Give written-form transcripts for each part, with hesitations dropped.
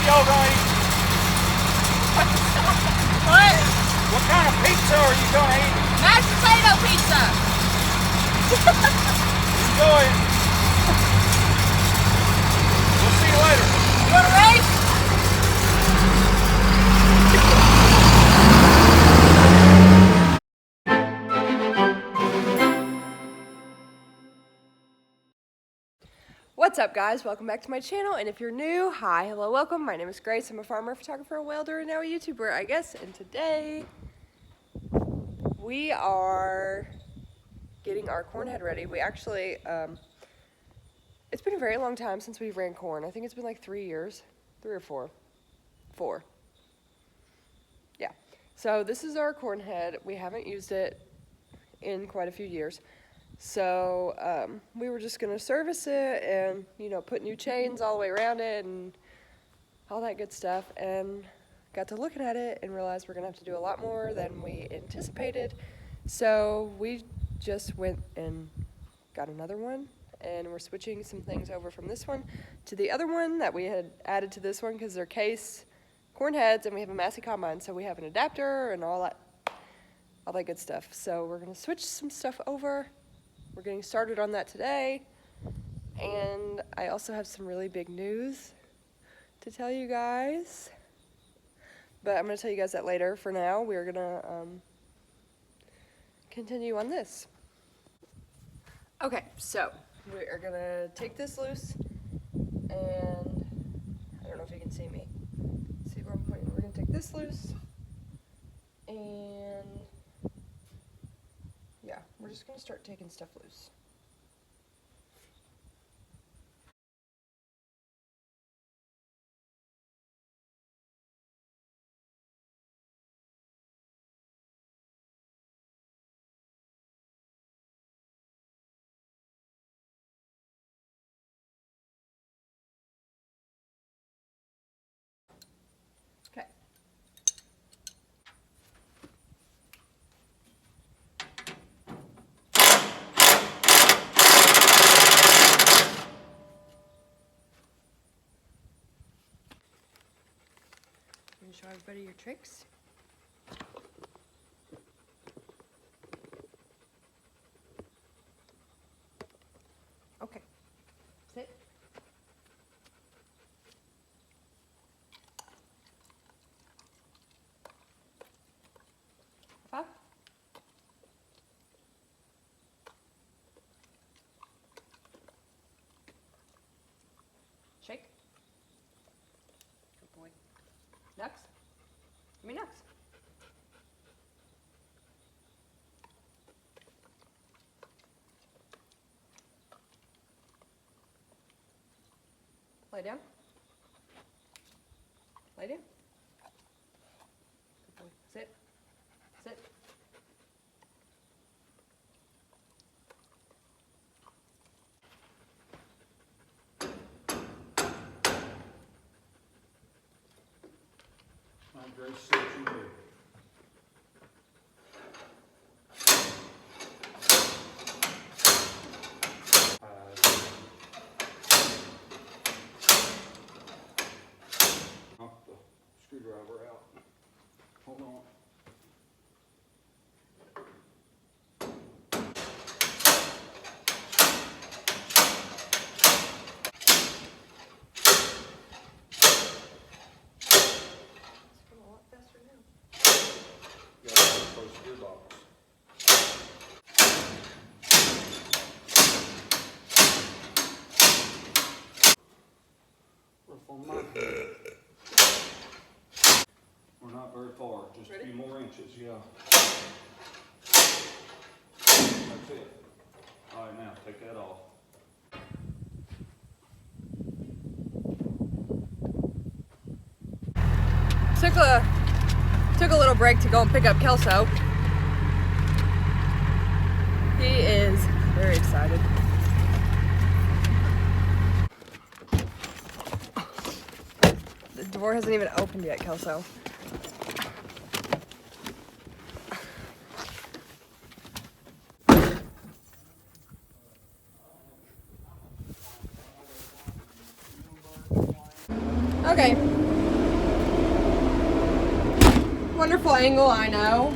y'all gonna eat? What? What kind of pizza are you gonna eat? Mashed potato pizza. Enjoy it. We'll see you later. You want a race? What's up, guys? Welcome back to my channel, and if you're new, hi, hello, welcome. My name is Grace. I'm a farmer, photographer, a welder, and now a YouTuber, I guess. And today we are getting our corn head ready. We actually, it's been a very long time since we've ran corn. I think it's been like 3 years, 3 or 4. 4. Yeah. So this is our corn head. We haven't used it in quite a few years. So we were just going to service it and, you know, put new chains all the way around it and all that good stuff. And got to looking at it and realized we're going to have to do a lot more than we anticipated. So we just went and got another one. And we're switching some things over from this one to the other one that we had added to this one because they're case corn heads and we have a Massey combine. So we have an adapter and all that good stuff. So we're going to switch some stuff over. We're getting started on that today, and I also have some really big news to tell you guys, but I'm going to tell you guys that later. For now, we're going to continue on this. Okay, so we are going to take this loose, and I don't know if you can see me. See where I'm pointing? We're going to take this loose, and yeah, we're just going to start taking stuff loose. Okay. You can show everybody your tricks. Okay. Sit. Up. Shake. Good boy. Next. Give me next. Lay down. Lay down. Good boy. Sit. Sit. Grayce said you would. Knock the screwdriver out. Hold on. We're not very far, just a few more inches, yeah. That's it. All right, now take that off. Took a little break to go and pick up Kelso. He is very excited. The door hasn't even opened yet, Kelso. Okay, wonderful angle, I know,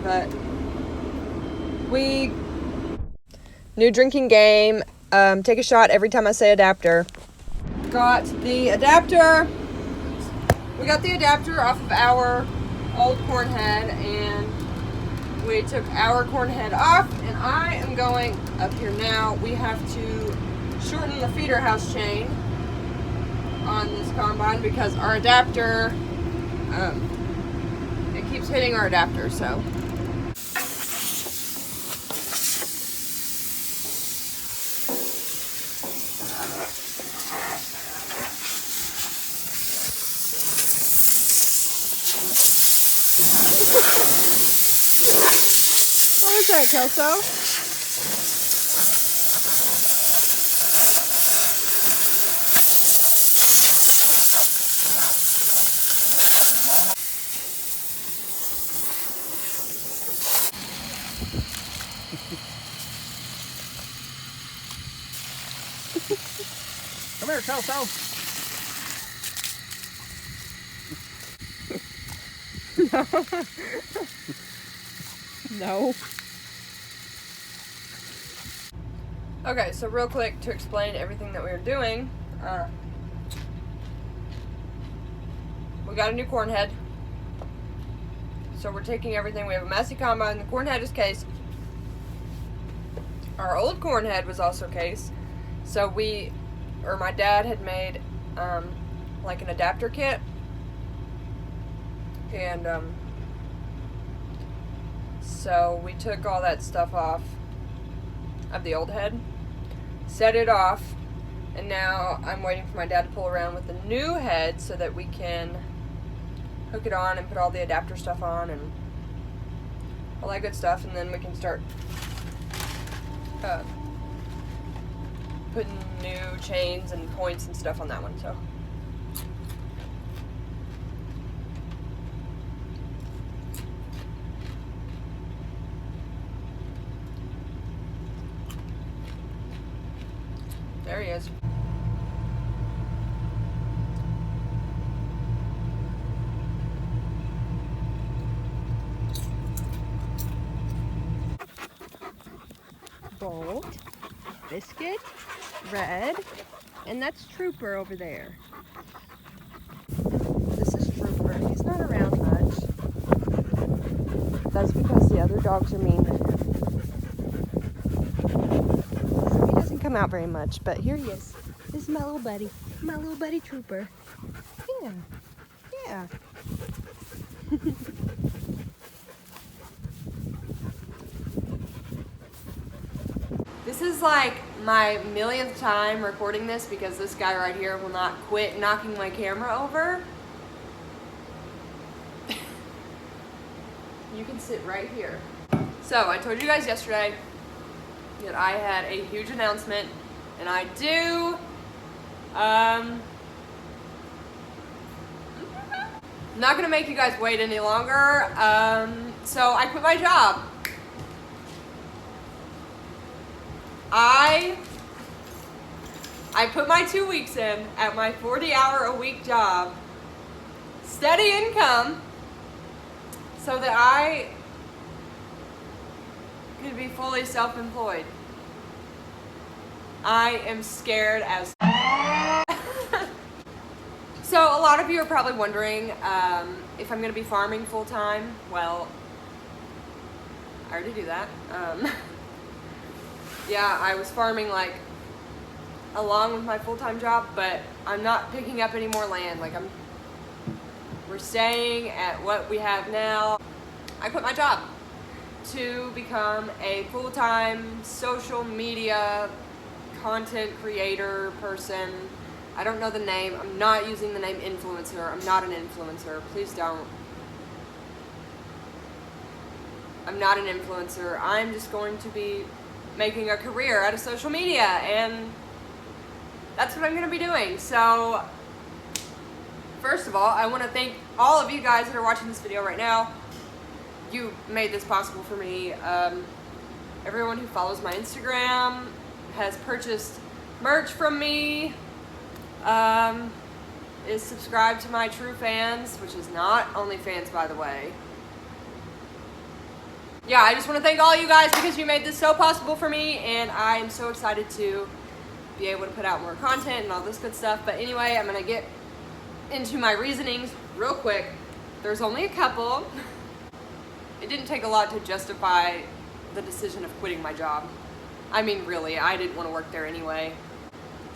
but we... New drinking game, take a shot every time I say adapter. Got the adapter. We got the adapter off of our old corn head, and we took our corn head off, and I am going up here now. We have to shorten the feeder house chain on this combine because our adapter, it keeps hitting our adapter, so. What was that, Kelso? Come here, Kelso. No. Okay, so real quick to explain everything that we were doing. We got a new corn head. So we're taking everything. We have a Massey combine. The corn head is cased. Our old corn head was also cased. So my dad had made like an adapter kit. And so we took all that stuff off of the old head, set it off, and now I'm waiting for my dad to pull around with the new head so that we can hook it on and put all the adapter stuff on and all that good stuff, and then we can start putting new chains and points and stuff on that one. So there he is. Bolt, Biscuit, Red, and that's Trooper over there. This is Trooper. He's not around much. That's because the other dogs are mean. So he doesn't come out very much, but here he is. This is my little buddy Trooper. Yeah, yeah. This is like my millionth time recording this because this guy right here will not quit knocking my camera over. You can sit right here. So I told you guys yesterday that I had a huge announcement, and I do. I'm not gonna make you guys wait any longer. So I quit my job. I put my 2 weeks in at my 40-hour-a-week job, steady income, so that I could be fully self-employed. I am scared as So a lot of you are probably wondering if I'm gonna be farming full-time. Well, I already do that. Yeah, I was farming like along with my full-time job, but I'm not picking up any more land. Like we're staying at what we have now. I quit my job to become a full-time social media content creator person. I don't know the name. I'm not using the name influencer. I'm not an influencer. Please don't. I'm not an influencer. I'm just going to be making a career out of social media, and that's what I'm going to be doing. So first of all, I want to thank all of you guys that are watching this video right now. You made this possible for me. Everyone who follows my Instagram has purchased merch from me. is subscribe to my true fans, which is not OnlyFans, by the way. Yeah, I just want to thank all you guys because you made this so possible for me, and I am so excited to be able to put out more content and all this good stuff. But anyway, I'm going to get into my reasonings real quick. There's only a couple. It didn't take a lot to justify the decision of quitting my job. I mean, really, I didn't want to work there anyway.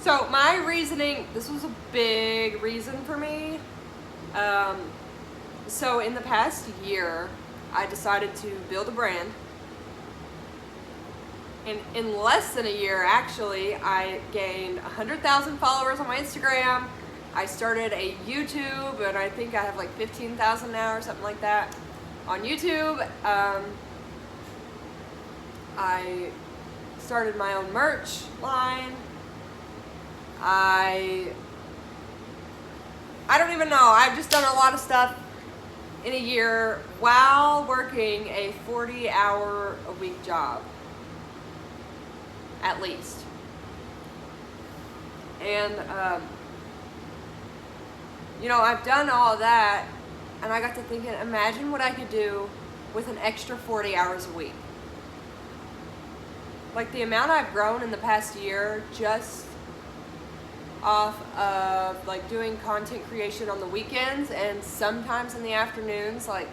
So my reasoning, this was a big reason for me. So in the past year, I decided to build a brand. And in less than a year, actually, I gained 100,000 followers on my Instagram. I started a YouTube, and I think I have like 15,000 now or something like that on YouTube. I started my own merch line. I don't even know. I've just done a lot of stuff in a year while working a 40-hour-a-week job, at least. And, you know, I've done all of that, and I got to thinking, imagine what I could do with an extra 40 hours a week. Like, the amount I've grown in the past year just off of like doing content creation on the weekends and sometimes in the afternoons. Like,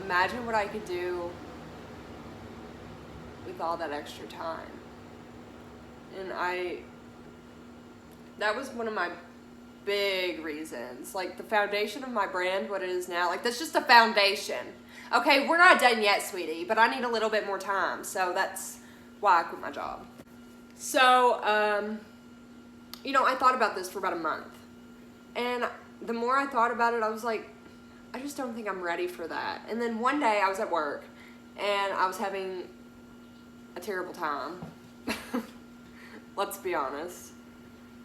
imagine what I could do with all that extra time. And that was one of my big reasons. Like, the foundation of my brand, what it is now, like, that's just a foundation. Okay, we're not done yet, sweetie, but I need a little bit more time. So that's why I quit my job. So, you know, I thought about this for about a month. And the more I thought about it, I was like, I just don't think I'm ready for that. And then one day I was at work and I was having a terrible time. Let's be honest.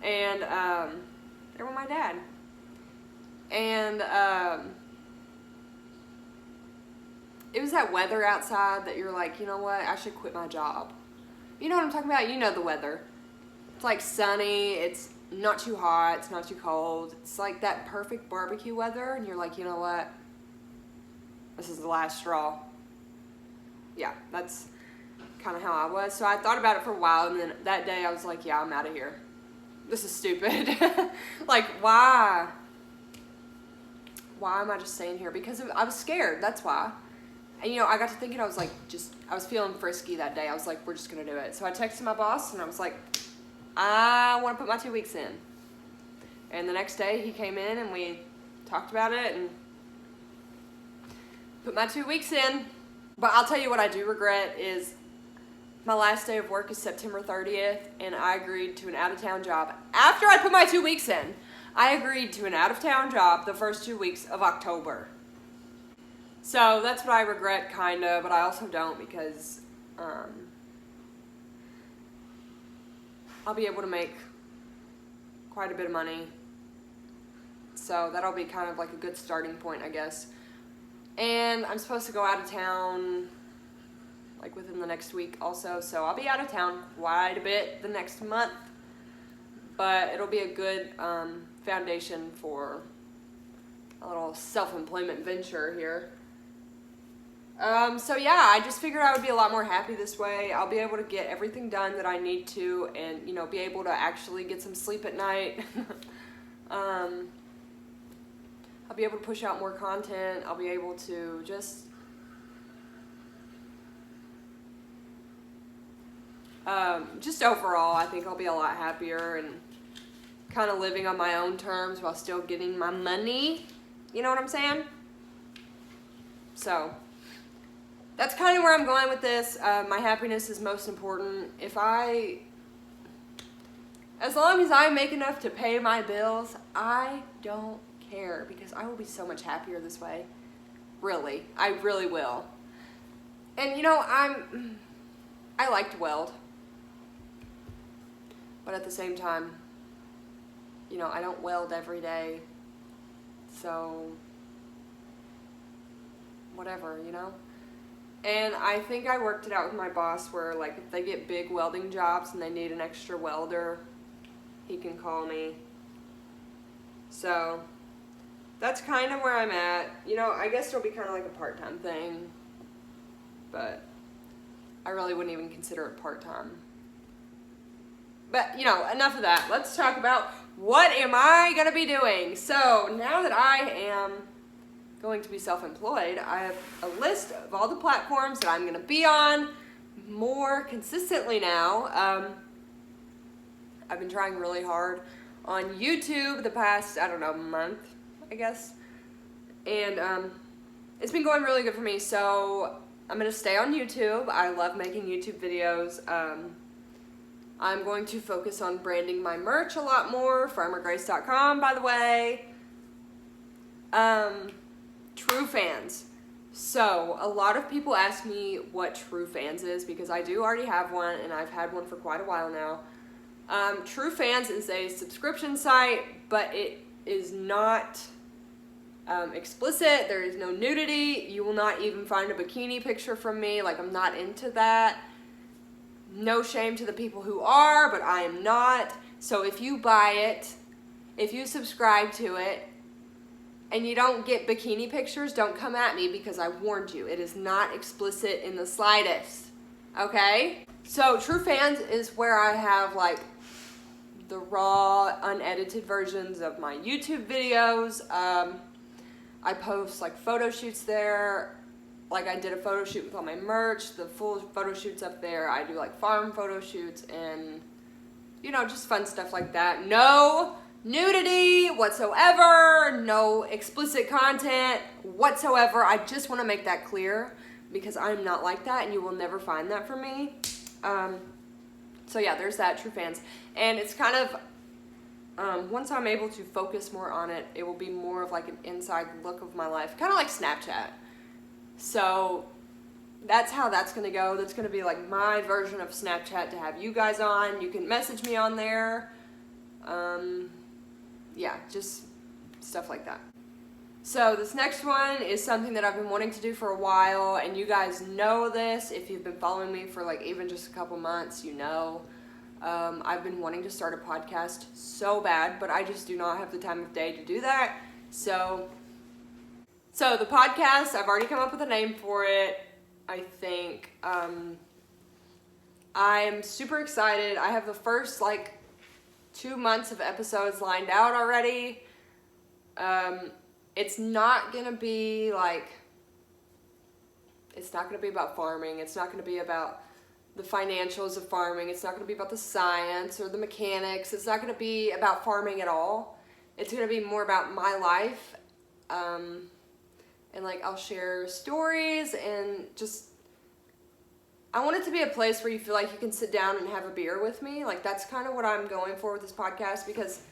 And there went my dad. And it was that weather outside that you're like, you know what, I should quit my job. You know what I'm talking about? You know the weather. It's like sunny, it's not too hot, it's not too cold. It's like that perfect barbecue weather, and you're like, you know what? This is the last straw. Yeah, that's kind of how I was. So I thought about it for a while, and then that day I was like, yeah, I'm out of here. This is stupid. Like, why? Why am I just staying here? Because I was scared, that's why. And, you know, I got to thinking, I was like, I was feeling frisky that day. I was like, we're just going to do it. So I texted my boss, and I was like, I want to put my 2 weeks in. And the next day he came in and we talked about it and put my 2 weeks in. But I'll tell you what I do regret is my last day of work is September 30th, and I agreed to an out-of-town job. After I put my 2 weeks in, I agreed to an out-of-town job the first 2 weeks of October. So that's what I regret, kind of, but I also don't, because I'll be able to make quite a bit of money. So that'll be kind of like a good starting point, I guess. And I'm supposed to go out of town like within the next week also. So I'll be out of town quite a bit the next month. But it'll be a good foundation for a little self-employment venture here. So yeah, I just figured I would be a lot more happy this way. I'll be able to get everything done that I need to, and, you know, be able to actually get some sleep at night. I'll be able to push out more content. I'll be able to just overall, I think I'll be a lot happier and kind of living on my own terms while still getting my money. You know what I'm saying? So that's kind of where I'm going with this. My happiness is most important. As long as I make enough to pay my bills, I don't care, because I will be so much happier this way. Really, I really will. And, you know, I like to weld, but at the same time, you know, I don't weld every day, so whatever, you know? And I think I worked it out with my boss where, like, if they get big welding jobs and they need an extra welder, he can call me. So that's kind of where I'm at. You know, I guess it'll be kind of like a part-time thing, but I really wouldn't even consider it part-time. But, you know, enough of that. Let's talk about what am I going to be doing. So now that I am going to be self-employed, I have a list of all the platforms that I'm going to be on more consistently now. I've been trying really hard on YouTube the past, I don't know, month, I guess. And it's been going really good for me. So I'm going to stay on YouTube. I love making YouTube videos. I'm going to focus on branding my merch a lot more. farmergrayce.com, by the way. True Fans. So, a lot of people ask me what True Fans is because I do already have one and I've had one for quite a while now. True Fans is a subscription site, but it is not explicit. There is no nudity. You will not even find a bikini picture from me. Like, I'm not into that. No shame to the people who are, but I am not. So if you buy it, if you subscribe to it, and you don't get bikini pictures, don't come at me because I warned you. It is not explicit in the slightest. Okay? So True Fans is where I have like the raw, unedited versions of my YouTube videos. I post like photo shoots there. Like I did a photo shoot with all my merch. The full photo shoot's up there. I do like farm photo shoots and, you know, just fun stuff like that. No nudity whatsoever. No explicit content whatsoever. I just want to make that clear because I'm not like that and you will never find that from me. So yeah, there's that, True Fans. And it's kind of, once I'm able to focus more on it, it will be more of like an inside look of my life. Kind of like Snapchat. So that's how that's going to go. That's going to be like my version of Snapchat to have you guys on. You can message me on there. Yeah, just stuff like that. So this next one is something that I've been wanting to do for a while, and you guys know this. If you've been following me for like even just a couple months, you know. I've been wanting to start a podcast so bad, but I just do not have the time of day to do that. So the podcast, I've already come up with a name for it, I think. I'm super excited. I have the first, 2 months of episodes lined out already. It's not going to be, it's not going to be about farming. It's not going to be about the financials of farming. It's not going to be about the science or the mechanics. It's not going to be about farming at all. It's going to be more about my life. And I'll share stories and just, I want it to be a place where you feel like you can sit down and have a beer with me. That's kind of what I'm going for with this podcast, because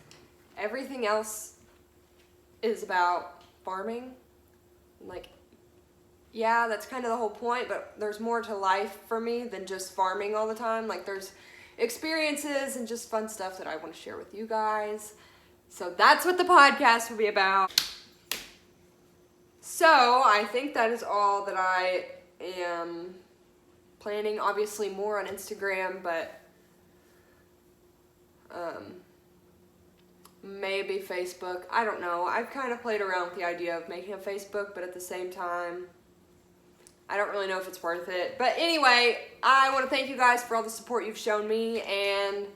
everything else is about farming. Yeah, that's kind of the whole point, but there's more to life for me than just farming all the time. There's experiences and just fun stuff that I want to share with you guys. So that's what the podcast will be about. So I think that is all that I am planning. Obviously more on Instagram, but maybe Facebook. I don't know. I've kind of played around with the idea of making a Facebook, but at the same time, I don't really know if it's worth it. But anyway, I want to thank you guys for all the support you've shown me, and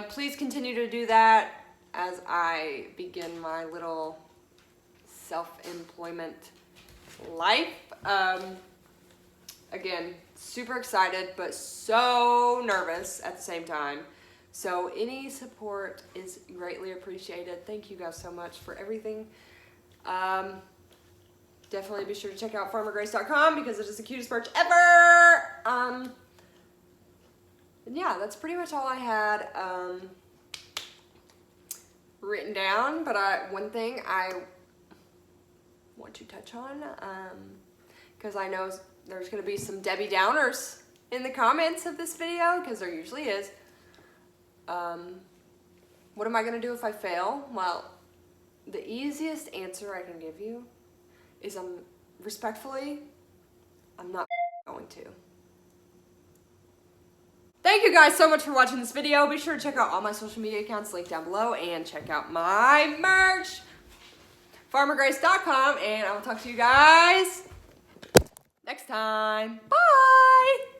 please continue to do that as I begin my little self-employment life. Again, super excited, but so nervous at the same time. So any support is greatly appreciated. Thank you guys so much for everything. Definitely be sure to check out farmergrayce.com because it is the cutest merch ever. And yeah, that's pretty much all I had written down. But one thing I want to touch on, because I know there's going to be some Debbie Downers in the comments of this video, because there usually is. What am I going to do if I fail? Well, the easiest answer I can give you is respectfully, I'm not going to. Thank you guys so much for watching this video. Be sure to check out all my social media accounts linked down below and check out my merch, farmergrayce.com, and I will talk to you guys next time. Bye!